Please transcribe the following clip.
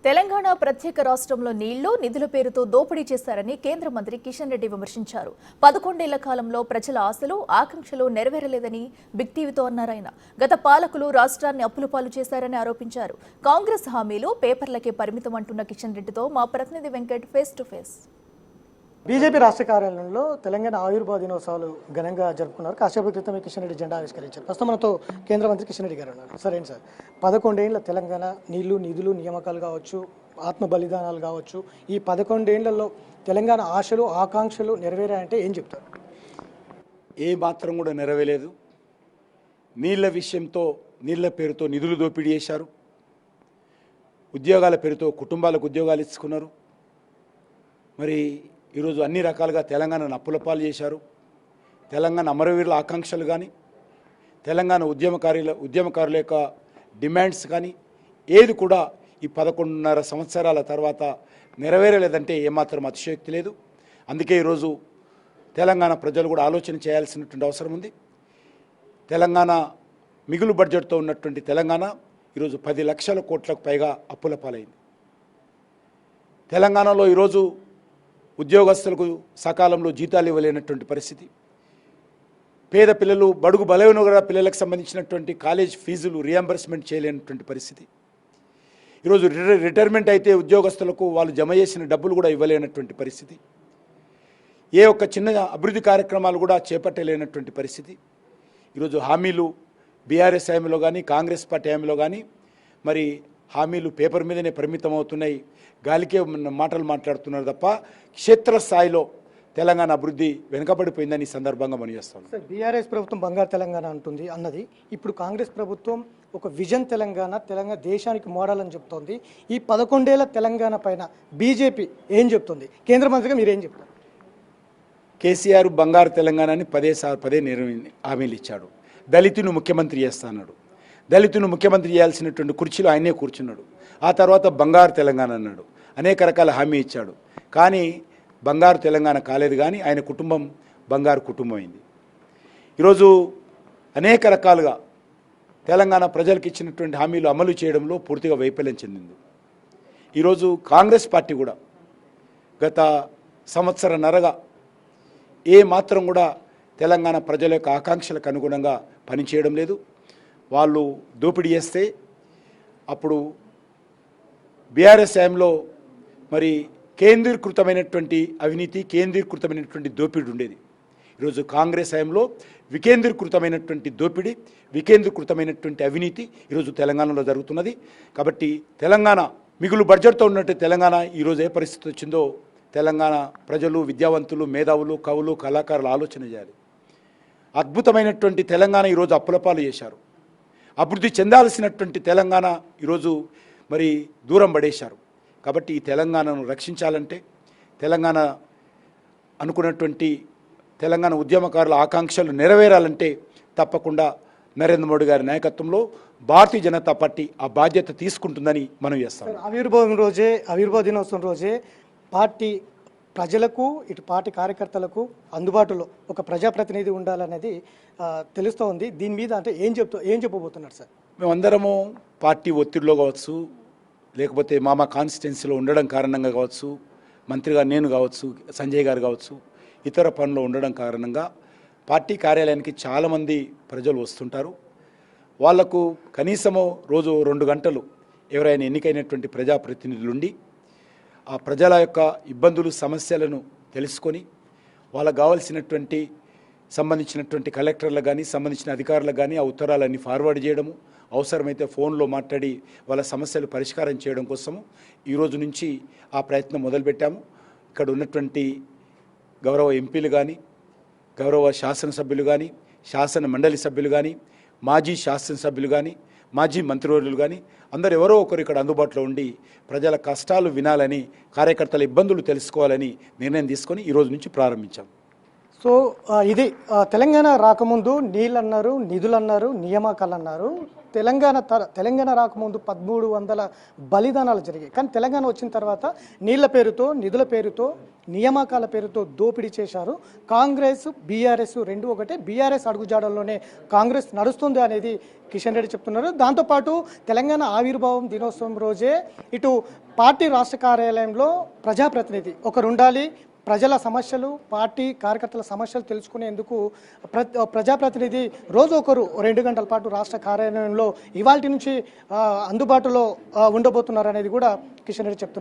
తెలంగాణ ప్రత్యేక రాష్ట్రంలో నీళ్లు నిధుల పేరుతో దోపిడీ చేశారని కేంద్ర మంత్రి కిషన్ రెడ్డి విమర్శించారు. 11 ఏళ్ల కాలంలో ప్రజల ఆశలు ఆకాంక్షలు నెరవేరలేదని బిగ్ టీవీతో అన్నారాయన. గత పాలకులు రాష్ట్రాన్ని అప్పుల పాలు చేశారని ఆరోపించారు. కాంగ్రెస్ హామీలు పేపర్లకే పరిమితం అంటున్న కిషన్ రెడ్డితో మా ప్రతినిధి Venkat face to face. BJP రాష్ట్ర కార్యాలయంలో తెలంగాణ ఆవిర్భావ దినోత్సవాలు ఘనంగా జరుపుకున్నారు. కాసేపు క్రితమే కిషన్ రెడ్డి జెండా ఆవిష్కరించారు. ప్రస్తుతం మనతో కేంద్ర మంత్రి కిషన్ రెడ్డి గారు ఉన్నారు. సరే సార్, 11 ఏళ్ల తెలంగాణ నీళ్లు నిధులు నియామకాలు కావచ్చు, ఆత్మ బలిదానాలు కావచ్చు, ఈ 11 ఏళ్లలో తెలంగాణ ఆశలు ఆకాంక్షలు నెరవేరాయంటే ఏం చెప్తారు? ఏ మాత్రం కూడా నెరవేరలేదు. నీళ్ల విషయంతో నీళ్ల పేరుతో నిధులు దోపిడీ చేశారు. ఉద్యోగాల పేరుతో కుటుంబాలకు ఉద్యోగాలు ఇచ్చుకున్నారు. మరి ఈరోజు అన్ని రకాలుగా తెలంగాణను అప్పుల పాలు చేశారు. తెలంగాణ అమరవీరుల ఆకాంక్షలు కానీ, తెలంగాణ ఉద్యమకారుల యొక్క డిమాండ్స్ కానీ ఏది కూడా ఈ 11.5 సంవత్సరాల తర్వాత నెరవేరలేదంటే ఏమాత్రం అతిశయోక్తి లేదు. అందుకే ఈరోజు తెలంగాణ ప్రజలు కూడా ఆలోచన చేయాల్సినటువంటి అవసరం ఉంది. తెలంగాణ మిగులు బడ్జెట్తో ఉన్నటువంటి తెలంగాణ ఈరోజు 10 లక్షల కోట్లకు పైగా అప్పుల పాలైంది. తెలంగాణలో ఈరోజు ఉద్యోగస్తులకు సకాలంలో జీతాలు ఇవ్వలేనటువంటి పరిస్థితి, పేద పిల్లలు బడుగు బలైన పిల్లలకు సంబంధించినటువంటి కాలేజ్ ఫీజులు రియంబర్స్మెంట్ చేయలేనటువంటి పరిస్థితి, ఈరోజు రిటైర్మెంట్ అయితే ఉద్యోగస్తులకు వాళ్ళు జమ చేసిన డబ్బులు కూడా ఇవ్వలేనటువంటి పరిస్థితి, ఏ ఒక్క చిన్న అభివృద్ధి కార్యక్రమాలు కూడా చేపట్టలేనటువంటి పరిస్థితి. ఈరోజు హామీలు బీఆర్ఎస్ హామీలో కానీ కాంగ్రెస్ పార్టీ హామీలో కానీ మరి హామీలు పేపర్ మీదనే పరిమితం అవుతున్నాయి, గాలికే మాటలు మాట్లాడుతున్నారు తప్ప క్షేత్రస్థాయిలో తెలంగాణ అభివృద్ధి వెనుకబడిపోయిందని ఈ సందర్భంగా మనం చేస్తాం. బీఆర్ఎస్ ప్రభుత్వం బంగారు తెలంగాణ అంటుంది అన్నది, ఇప్పుడు కాంగ్రెస్ ప్రభుత్వం ఒక విజన్ తెలంగాణ దేశానికి మోడల్ అని చెప్తోంది. ఈ 11 ఏళ్ల తెలంగాణ పైన బీజేపీ ఏం చెప్తుంది? కేంద్ర మంత్రిగా మీరేం చెప్తారు? కేసీఆర్ బంగారు తెలంగాణని పదే హామీలు ఇచ్చాడు. దళితుని ముఖ్యమంత్రి చేస్తాడు. దళితుని ముఖ్యమంత్రి చేయాల్సినటువంటి కుర్చీలో ఆయనే కూర్చున్నాడు. ఆ తర్వాత బంగారు తెలంగాణ అన్నాడు. అనేక రకాల హామీ ఇచ్చాడు. కానీ బంగారు తెలంగాణ కాలేదు. కానీ ఆయన కుటుంబం బంగారు కుటుంబం అయింది. ఈరోజు అనేక రకాలుగా తెలంగాణ ప్రజలకు ఇచ్చినటువంటి హామీలు అమలు చేయడంలో పూర్తిగా వైఫల్యం చెందింది. ఈరోజు కాంగ్రెస్ పార్టీ కూడా గత సంవత్సరన్నరగా ఏ మాత్రం కూడా తెలంగాణ ప్రజల యొక్క ఆకాంక్షలకు అనుగుణంగా పనిచేయడం లేదు. వాళ్ళు దోపిడీ చేస్తే అప్పుడు బీఆర్ఎస్ హయాంలో మరి కేంద్రీకృతమైనటువంటి అవినీతి, కేంద్రీకృతమైనటువంటి దోపిడీ ఉండేది. ఈరోజు కాంగ్రెస్ హయాంలో వికేంద్రీకృతమైనటువంటి దోపిడీ, వికేంద్రీకృతమైనటువంటి అవినీతి ఈరోజు తెలంగాణలో జరుగుతున్నది. కాబట్టి తెలంగాణ మిగులు బడ్జెట్తో ఉన్నట్టు తెలంగాణ ఈరోజు ఏ పరిస్థితి వచ్చిందో తెలంగాణ ప్రజలు, విద్యావంతులు, మేధావులు, కవులు, కళాకారులు ఆలోచన చేయాలి. అద్భుతమైనటువంటి తెలంగాణ ఈరోజు అప్పులపాలు చేశారు. అభివృద్ధి చెందాల్సినటువంటి తెలంగాణ ఈరోజు మరి దూరం పడేశారు. కాబట్టి ఈ తెలంగాణను రక్షించాలంటే, తెలంగాణ అనుకున్నటువంటి తెలంగాణ ఉద్యమకారుల ఆకాంక్షలు నెరవేరాలంటే తప్పకుండా నరేంద్ర మోడీ గారి నాయకత్వంలో భారతీయ జనతా పార్టీ ఆ బాధ్యత తీసుకుంటుందని మనం చేస్తాం. ఆవిర్భావ దినోత్సవం రోజే పార్టీ ప్రజలకు, ఇటు పార్టీ కార్యకర్తలకు అందుబాటులో ఒక ప్రజాప్రతినిధి ఉండాలనేది తెలుస్తూ ఉంది. దీని మీద అంటే ఏం చెప్పబోతున్నారు సార్? మేమందరము పార్టీ ఒత్తిడిలో కావచ్చు, లేకపోతే మా కాన్స్టిట్యున్సీలో ఉండడం కారణంగా కావచ్చు, మంత్రిగా నేను కావచ్చు, సంజయ్ గారు కావచ్చు, ఇతర పనులు ఉండడం కారణంగా పార్టీ కార్యాలయానికి చాలామంది ప్రజలు వస్తుంటారు. వాళ్లకు కనీసము రోజు 2 గంటలు ఎవరైనా ఎన్నికైనటువంటి ప్రజాప్రతినిధులుండి ఆ ప్రజల యొక్క ఇబ్బందులు, సమస్యలను తెలుసుకొని వాళ్ళకు కావాల్సినటువంటి సంబంధించినటువంటి కలెక్టర్లకు కానీ సంబంధించిన అధికారులకు కానీ ఆ ఉత్తరాలన్నీ ఫార్వర్డ్ చేయడము, అవసరమైతే ఫోన్లో మాట్లాడి వాళ్ళ సమస్యలు పరిష్కారం చేయడం కోసము ఈరోజు నుంచి ఆ ప్రయత్నం మొదలుపెట్టాము. ఇక్కడ ఉన్నటువంటి గౌరవ ఎంపీలు కానీ, గౌరవ శాసనసభ్యులు కానీ, శాసన మండలి సభ్యులు కానీ, మాజీ శాసనసభ్యులు కానీ, మాజీ మంత్రివర్యులు కానీ అందరూ ఎవరో ఒకరు ఇక్కడ అందుబాటులో ఉండి ప్రజల కష్టాలు వినాలని, కార్యకర్తల ఇబ్బందులు తెలుసుకోవాలని నిర్ణయం తీసుకొని ఈరోజు నుంచి ప్రారంభించాం. సో ఇది తెలంగాణ రాకముందు నీళ్ళు అన్నారు, నిధులు అన్నారు, నియామకాలు అన్నారు. తెలంగాణ రాకముందు 1300 బలిదానాలు జరిగాయి. కానీ తెలంగాణ వచ్చిన తర్వాత నీళ్ల పేరుతో, నిధుల పేరుతో, నియామకాల పేరుతో దోపిడీ చేశారు. కాంగ్రెస్ బీఆర్ఎస్ రెండు ఒకటే. బీఆర్ఎస్ అడుగుజాడల్లోనే కాంగ్రెస్ నడుస్తుంది అనేది కిషన్ రెడ్డి చెప్తున్నారు. దాంతోపాటు తెలంగాణ ఆవిర్భావం దినోత్సవం రోజే ఇటు పార్టీ రాష్ట్ర కార్యాలయంలో ప్రజాప్రతినిధి ఒకరుండాలి. ప్రజల సమస్యలు, పార్టీ కార్యకర్తల సమస్యలు తెలుసుకునేందుకు ప్రజాప్రతినిధి రోజు ఒకరు 2 గంటల పాటు రాష్ట్ర కార్యాలయంలో ఇవాల్టి నుంచి అందుబాటులో ఉండబోతున్నారు అనేది కూడా కిషన్ రెడ్డి చెప్తున్నారు.